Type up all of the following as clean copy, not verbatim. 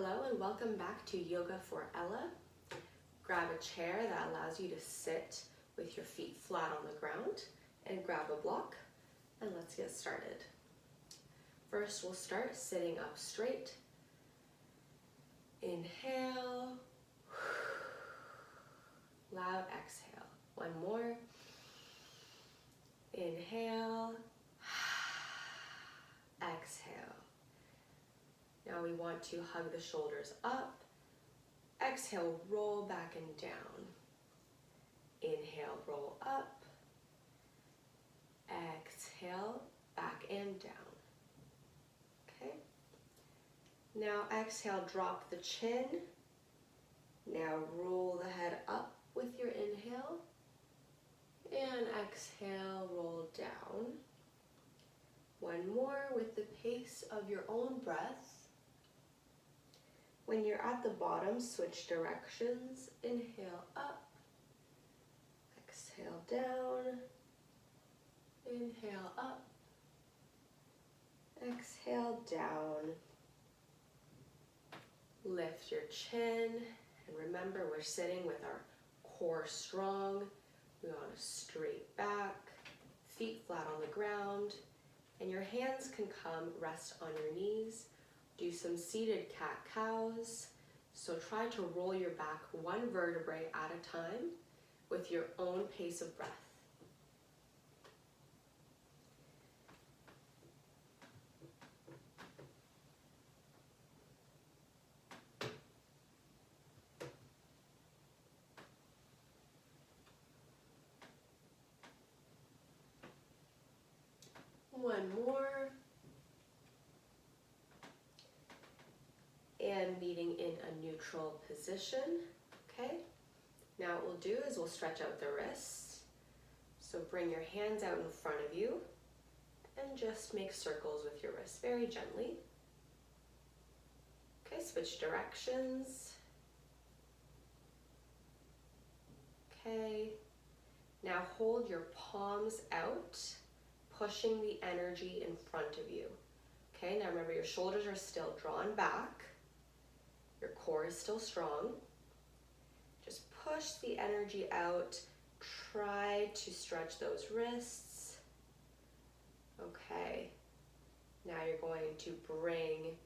Hello and welcome back to Yoga for Ella. Grab a chair that allows you to sit with your feet flat on the ground and grab a block and let's get started. First we'll start sitting up straight. Inhale, loud exhale. One more. Inhale, exhale. Now we want to hug the shoulders up. Exhale, roll back and down. Inhale, roll up. Exhale, back and down. Okay. Now exhale, drop the chin. Now roll the head up with your inhale. And exhale, roll down. One more with the pace of your own breath. When you're at the bottom, switch directions. Inhale up, exhale down, inhale up, exhale down. Lift your chin, and remember we're sitting with our core strong. We want a straight back, feet flat on the ground, and your hands can come rest on your knees. Do some seated cat-cows. So try to roll your back one vertebrae at a time with your own pace of breath. One more. And meeting in a neutral position, okay? Now what we'll do is we'll stretch out the wrists. So bring your hands out in front of you and just make circles with your wrists very gently. Okay, switch directions. Okay, now hold your palms out, pushing the energy in front of you. Okay, now remember your shoulders are still drawn back. Your core is still strong. Just push the energy out. Try to stretch those wrists. Okay. Now you're going to bring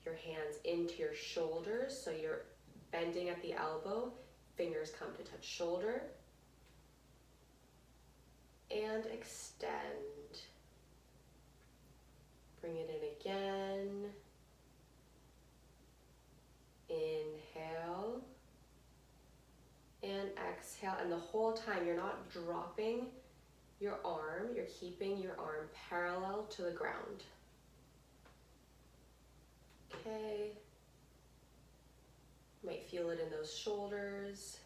your hands into your shoulders. So you're bending at the elbow. Fingers come to touch shoulder. And extend. Bring it in again. Inhale and exhale, and the whole time you're not dropping your arm, you're keeping your arm parallel to the ground. Okay, you might feel it in those shoulders.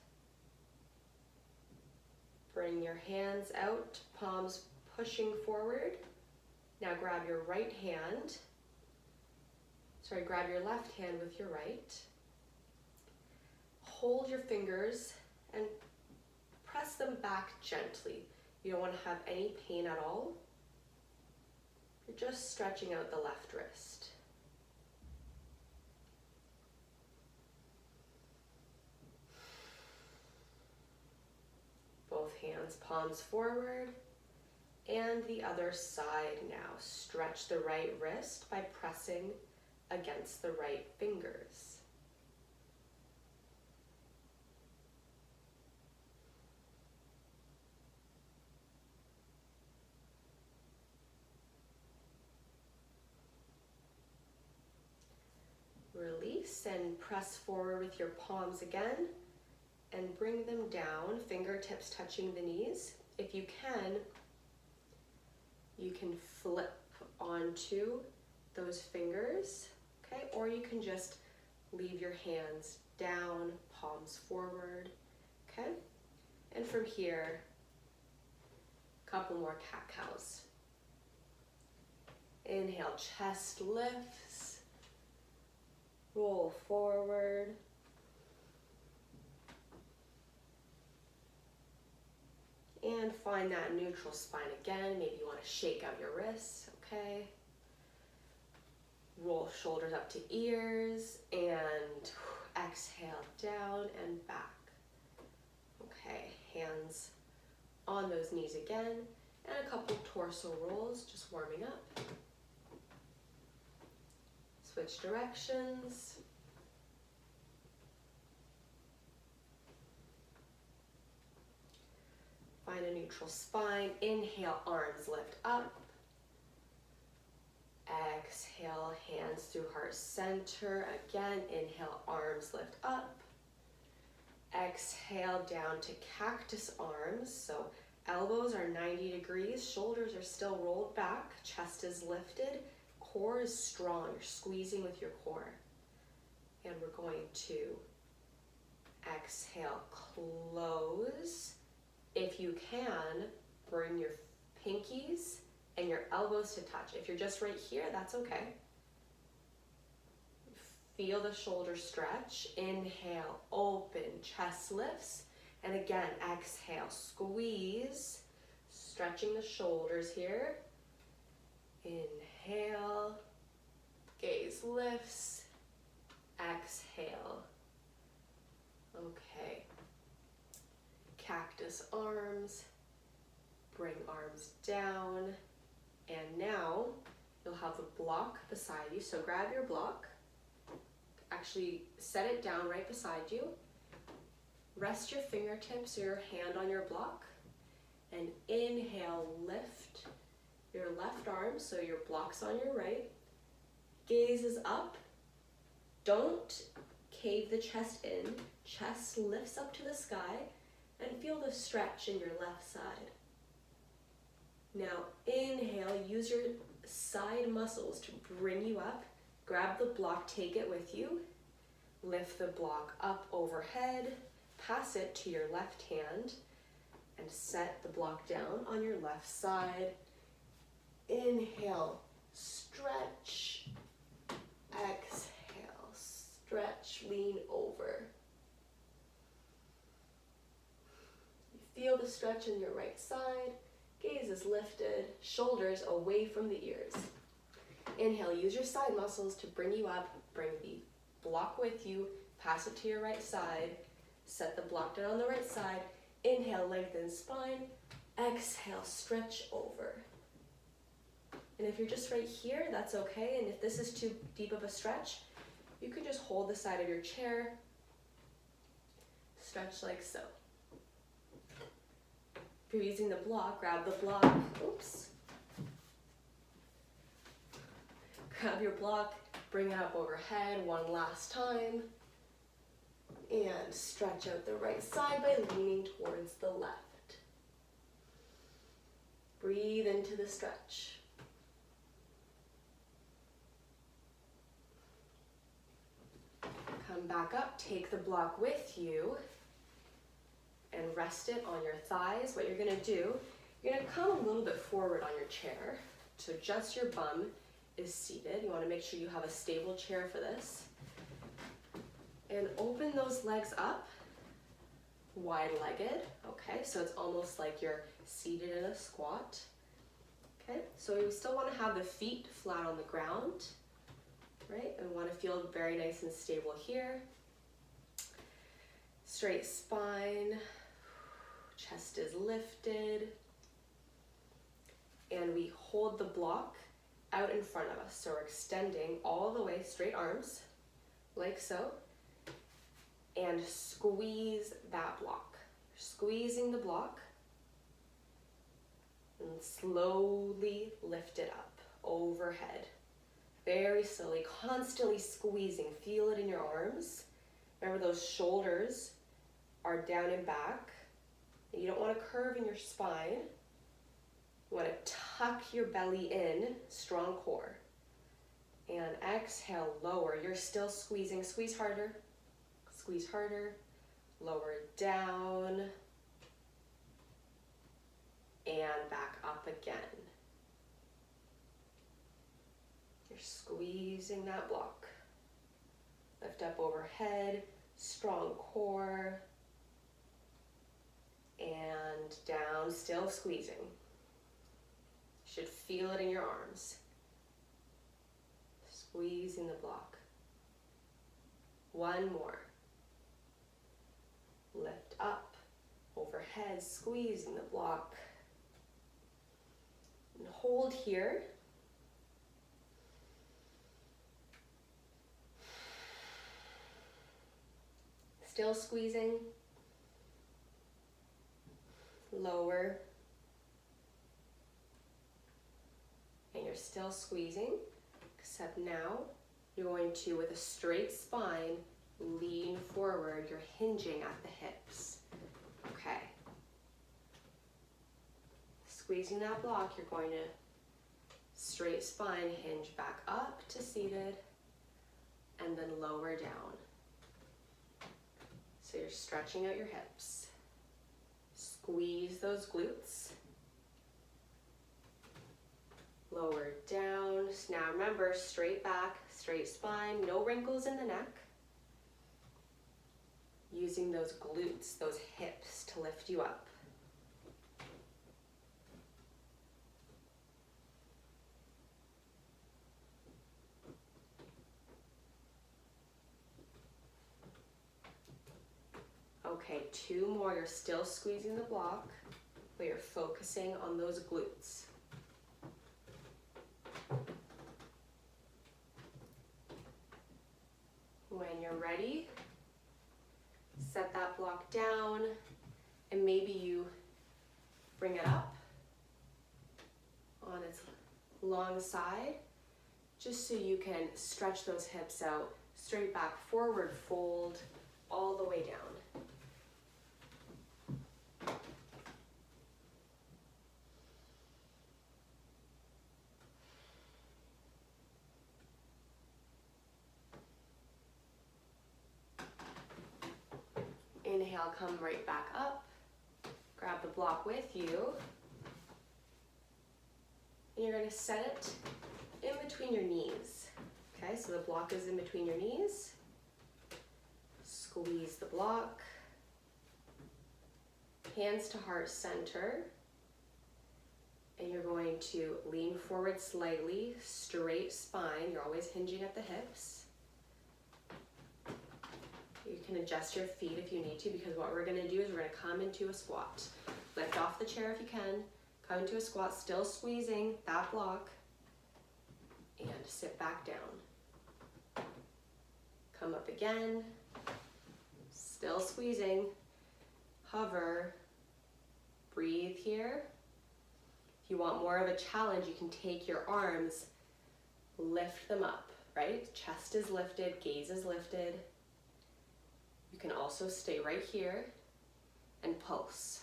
Bring your hands out, palms pushing forward. Now grab your right hand. Grab your left hand with your right. Hold your fingers and press them back gently. You don't want to have any pain at all. You're just stretching out the left wrist. Both hands, palms forward. And the other side now. Stretch the right wrist by pressing against the right fingers. Release and press forward with your palms again and bring them down, fingertips touching the knees. If you can flip onto those fingers, okay? Or you can just leave your hands down, palms forward, okay? And from here, a couple more cat-cows. Inhale, chest lifts, roll forward. And find that neutral spine again. Maybe you want to shake out your wrists, okay? Roll shoulders up to ears and exhale down and back. Okay, hands on those knees again, and a couple torso rolls, just warming up. Switch directions. Find a neutral spine. Inhale, arms lift up. Exhale, hands through heart center. Again, inhale, arms lift up. Exhale, down to cactus arms. So elbows are 90 degrees, shoulders are still rolled back, chest is lifted, core is strong. You're squeezing with your core. And we're going to exhale, close. If you can, bring your pinkies and your elbows to touch. If you're just right here, that's okay. Feel the shoulder stretch. Inhale, open, chest lifts. And again, exhale, squeeze. Stretching the shoulders here. Inhale, gaze lifts. Exhale. Okay. Cactus arms. Bring arms down. And now you'll have the block beside you. So grab your block. Actually set it down right beside you. Rest your fingertips or your hand on your block. And inhale, lift your left arm so your block's on your right. Gaze is up. Don't cave the chest in. Chest lifts up to the sky. And feel the stretch in your left side. Now inhale, use your side muscles to bring you up. Grab the block, take it with you. Lift the block up overhead. Pass it to your left hand. And set the block down on your left side. Inhale, stretch. Exhale, stretch, lean over. You feel the stretch in your right side. Gaze is lifted, shoulders away from the ears. Inhale, use your side muscles to bring you up. Bring the block with you. Pass it to your right side. Set the block down on the right side. Inhale, lengthen spine. Exhale, stretch over. And if you're just right here, that's okay. And if this is too deep of a stretch, you can just hold the side of your chair. Stretch like so. If you're using the block, grab the block. Oops. Grab your block, bring it up overhead one last time. And stretch out the right side by leaning towards the left. Breathe into the stretch. Come back up, take the block with you and rest it on your thighs. What you're gonna do, you're gonna come a little bit forward on your chair. So just your bum is seated. You wanna make sure you have a stable chair for this. And open those legs up, wide-legged, okay? So it's almost like you're seated in a squat, okay? So we still wanna have the feet flat on the ground, right? And we wanna feel very nice and stable here. Straight spine, chest is lifted. And we hold the block out in front of us. So we're extending all the way, straight arms, like so. And squeeze that block. Squeezing the block. And slowly lift it up, overhead. Very slowly, constantly squeezing. Feel it in your arms. Remember those shoulders are down and back. And you don't want to curve in your spine. You want to tuck your belly in, strong core. And exhale, lower. You're still squeezing. Squeeze harder. Squeeze harder. Lower it down. And back up again. You're squeezing that block. Lift up overhead, strong core. And down, still squeezing. You should feel it in your arms. squeezing the block. One more. Lift up, overhead, squeezing the block. And hold here. Still squeezing. Lower. And you're still squeezing, except now you're going to, with a straight spine, lean forward. You're hinging at the hips. Okay. Squeezing that block, you're going to straight spine, hinge back up to seated, and then lower down. So you're stretching out your hips. Squeeze those glutes. Lower down. Now remember, straight back, straight spine, no wrinkles in the neck. Using those glutes, those hips to lift you up. Okay, 2 more. You're still squeezing the block, but you're focusing on those glutes. When you're ready, set that block down, and maybe you bring it up on its long side, just so you can stretch those hips out, straight back, forward fold, all the way down. Inhale, come right back up. Grab the block with you. And you're going to set it in between your knees. Okay, so the block is in between your knees. Squeeze the block. Hands to heart center. And you're going to lean forward slightly, straight spine. You're always hinging at the hips. You can adjust your feet if you need to, because what we're going to do is we're going to come into a squat. Lift off the chair if you can. Come into a squat, still squeezing that block. And sit back down. Come up again. Still squeezing. Hover. Breathe here. If you want more of a challenge, you can take your arms, lift them up, right? Chest is lifted, gaze is lifted. You can also stay right here and pulse.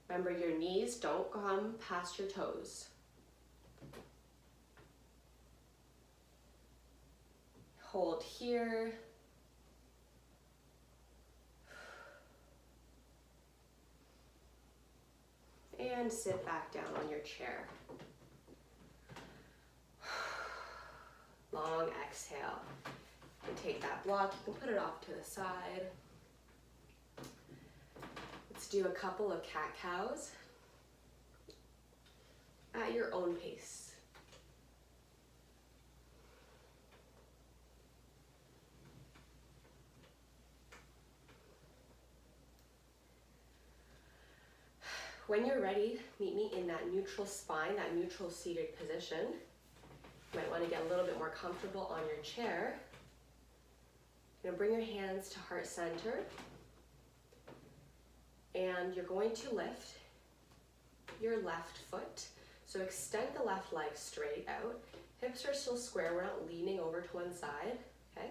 Remember, your knees don't come past your toes. Hold here. And sit back down on your chair. Long exhale. And take that block, you can put it off to the side. Let's do a couple of cat-cows at your own pace. When you're ready, meet me in that neutral spine, that neutral seated position. You might want to get a little bit more comfortable on your chair. You're going to bring your hands to heart center. And you're going to lift your left foot. So extend the left leg straight out. Hips are still square, we're not leaning over to one side, okay?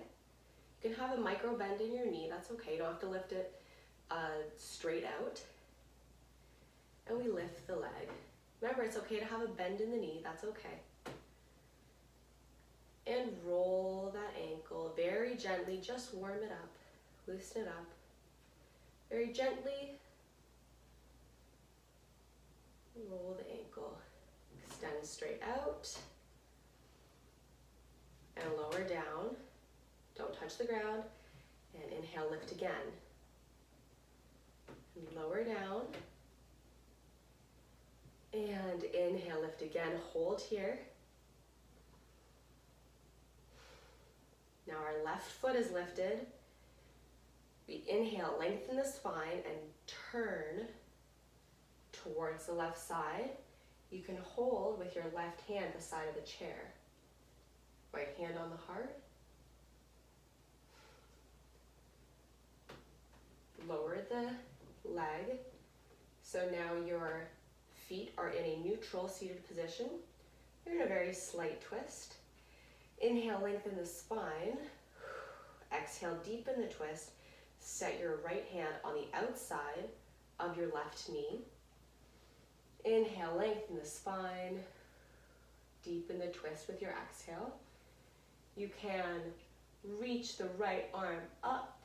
You can have a micro bend in your knee, that's okay. You don't have to lift it straight out. And we lift the leg. Remember, it's okay to have a bend in the knee, that's okay. And roll that ankle very gently, just warm it up, loosen it up. Very gently, roll the ankle. Extend straight out. And lower down. Don't touch the ground. And inhale, lift again. And lower down. And inhale, lift again, hold here. left foot is lifted. We inhale, lengthen the spine and turn towards the left side. You can hold with your left hand the side of the chair. Right hand on the heart. Lower the leg. So now your feet are in a neutral seated position. You're in a very slight twist. Inhale, lengthen the spine. Exhale, deepen the twist. Set your right hand on the outside of your left knee. Inhale, lengthen the spine. Deepen the twist with your exhale. You can reach the right arm up.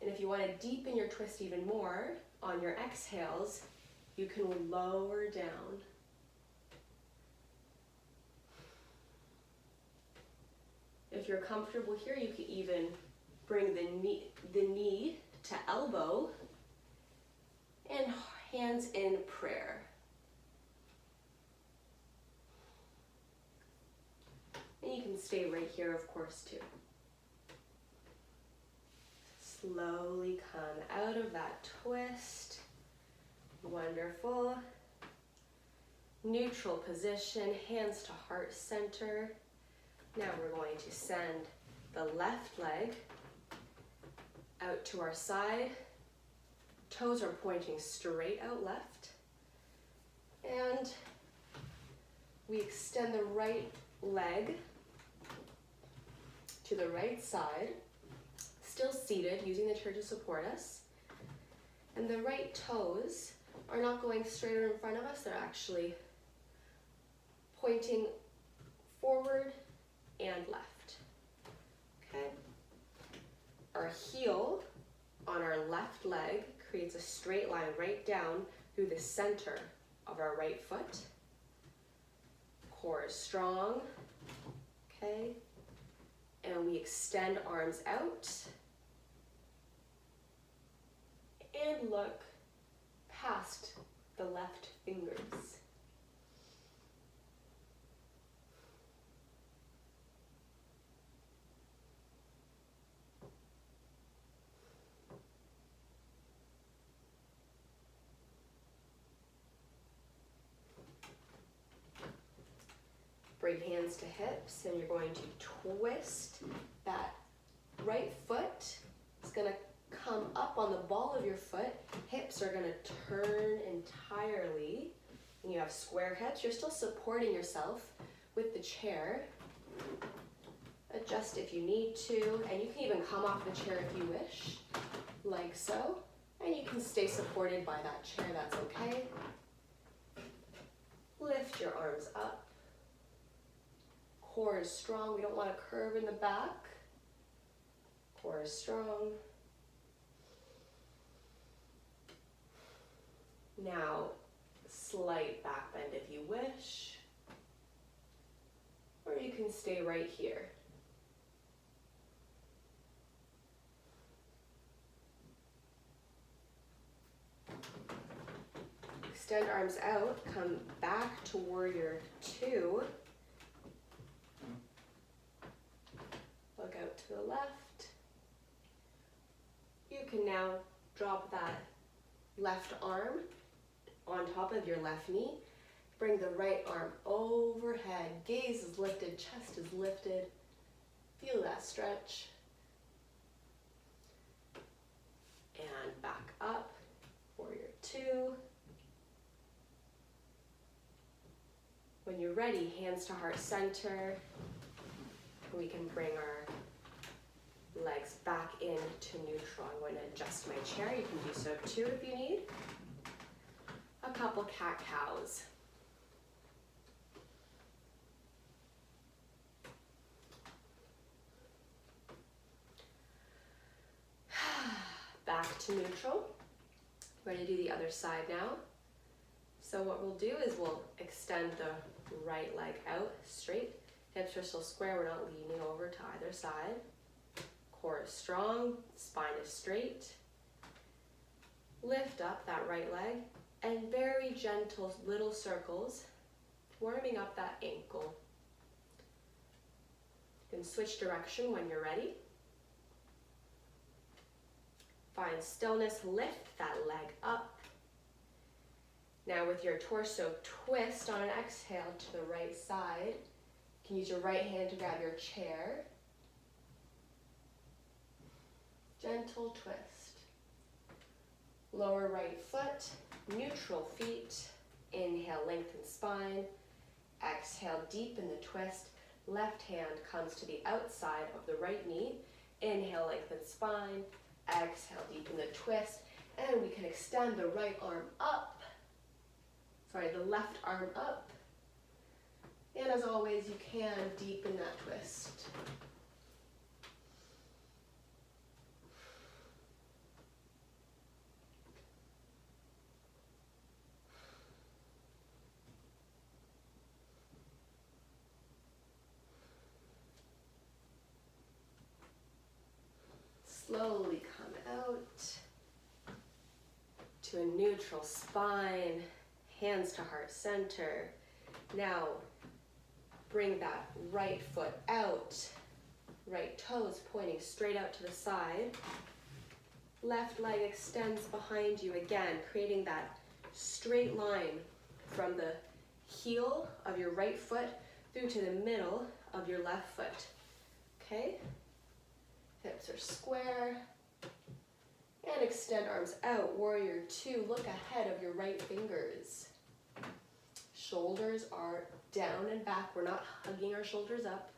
And if you want to deepen your twist even more, on your exhales, you can lower down. If you're comfortable here, you can even bring the knee to elbow and hands in prayer. And you can stay right here, of course, too. Slowly come out of that twist. Wonderful. Neutral position, hands to heart center. Now we're going to send the left leg out to our side. Toes are pointing straight out left. And we extend the right leg to the right side, still seated, using the chair to support us. And the right toes are not going straight in front of us, they're actually pointing forward and left. Okay. Our heel on our left leg creates a straight line right down through the center of our right foot. Core is strong. Okay. And we extend arms out and look past the left fingers. Bring hands to hips, and you're going to twist that right foot. It's going to come up on the ball of your foot. Hips are going to turn entirely. And you have square hips. You're still supporting yourself with the chair. Adjust if you need to. And you can even come off the chair if you wish, like so. And you can stay supported by that chair. That's okay. Lift your arms up. Core is strong. We don't want to curve in the back. Core is strong. Now, slight back bend if you wish. Or you can stay right here. Extend arms out. Come back to warrior two. Look out to the left. You can now drop that left arm on top of your left knee. Bring the right arm overhead. Gaze is lifted, chest is lifted. Feel that stretch. And back up, warrior two. When you're ready, hands to heart center. We can bring our legs back into neutral. I'm going to adjust my chair. You can do so too if you need. A couple cat-cows. Back to neutral. We're going to do the other side now. So what we'll do is we'll extend the right leg out straight. Hips are still square, we're not leaning over to either side. Core is strong, spine is straight. Lift up that right leg and very gentle little circles, warming up that ankle. And switch direction when you're ready. Find stillness, lift that leg up. Now with your torso, twist on an exhale to the right side. You can use your right hand to grab your chair. Gentle twist. Lower right foot, neutral feet. Inhale, lengthen spine. Exhale, deepen the twist. Left hand comes to the outside of the right knee. Inhale, lengthen spine. Exhale, deepen the twist. And we can extend the right arm up. Sorry, the left arm up. And as always, you can deepen that twist. Slowly come out to a neutral spine, hands to heart center. Now bring that right foot out, right toes pointing straight out to the side. Left leg extends behind you again, creating that straight line from the heel of your right foot through to the middle of your left foot. Okay? Hips are square. And extend arms out, warrior two. Look ahead of your right fingers. Shoulders are down and back. We're not hugging our shoulders up.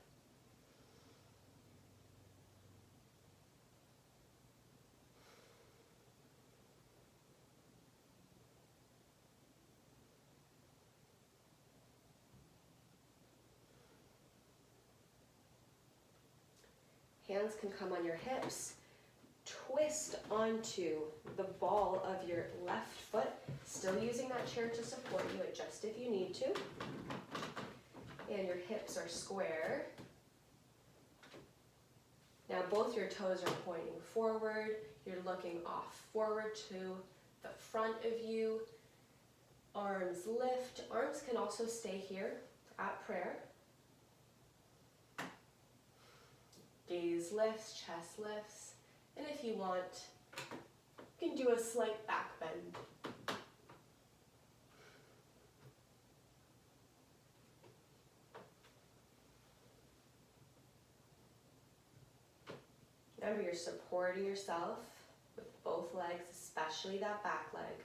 Hands can come on your hips. Twist onto the ball of your left foot, still using that chair to support you, adjust if you need to. And your hips are square. Now both your toes are pointing forward. You're looking off forward to the front of you. Arms lift. Arms can also stay here at prayer. Gaze lifts, chest lifts. And if you want, you can do a slight back bend. Remember, you're supporting yourself with both legs, especially that back leg.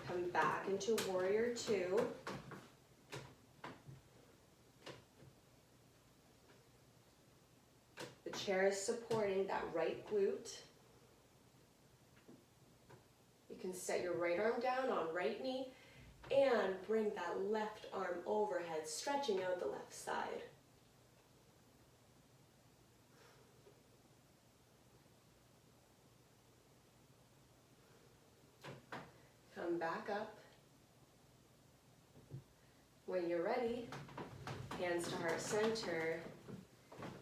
Coming back into warrior two. The chair is supporting that right glute. You can set your right arm down on right knee and bring that left arm overhead, stretching out the left side. Come back up. When you're ready, hands to heart center.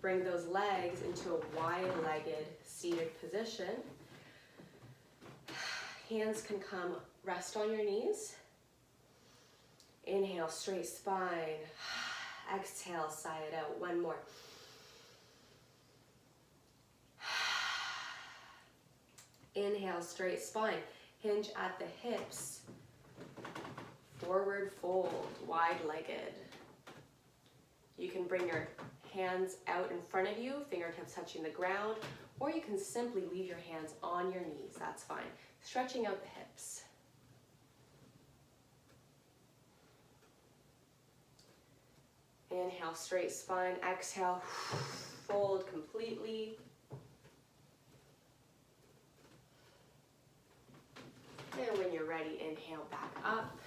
Bring those legs into a wide-legged seated position. Hands can come rest on your knees. Inhale, straight spine. Exhale, sigh it out. One more. Inhale, straight spine. Hinge at the hips. Forward fold, wide-legged. You can bring your hands out in front of you, fingertips touching the ground, or you can simply leave your hands on your knees, that's fine. Stretching out the hips. Inhale, straight spine. Exhale, fold completely. And when you're ready, inhale back up.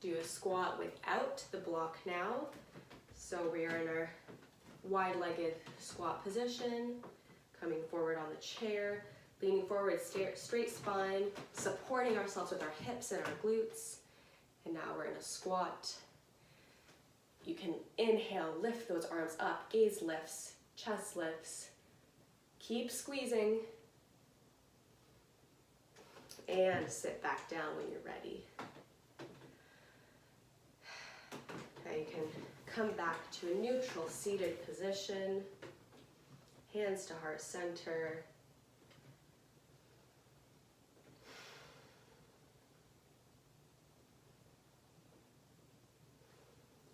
Do a squat without the block now. So we are in our wide-legged squat position, coming forward on the chair, leaning forward, straight spine, supporting ourselves with our hips and our glutes. And now we're in a squat. You can inhale, lift those arms up, gaze lifts, chest lifts. Keep squeezing. And sit back down when you're ready. Now you can come back to a neutral seated position, hands to heart center.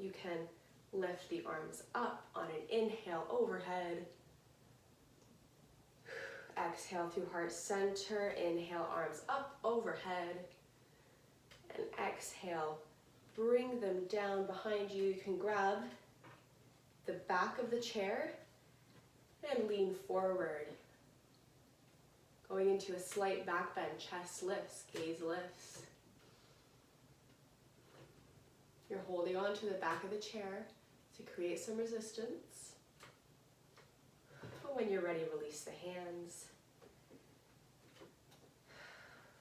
You can lift the arms up on an inhale overhead. Exhale through heart center, inhale arms up overhead. And exhale, bring them down behind you. You can grab the back of the chair and lean forward. Going into a slight back bend, chest lifts, gaze lifts. You're holding on to the back of the chair to create some resistance. But when you're ready, release the hands.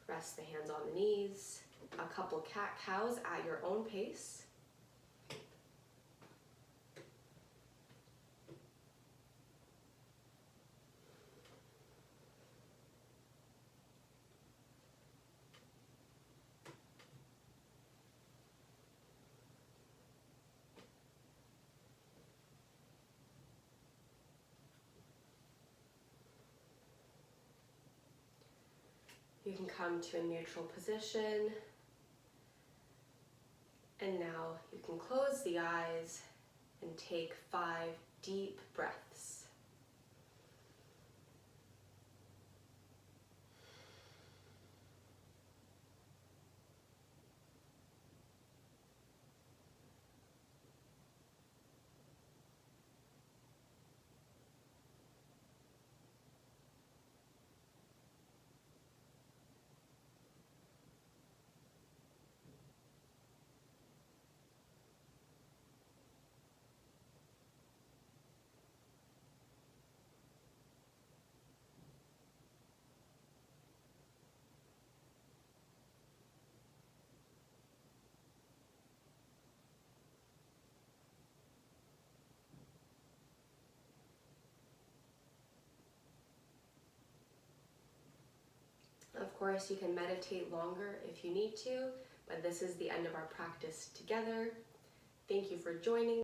Rest the hands on the knees. A couple cat-cows at your own pace. You can come to a neutral position. And now you can close the eyes and take 5 deep breaths. Of course, you can meditate longer if you need to, but this is the end of our practice together. Thank you for joining.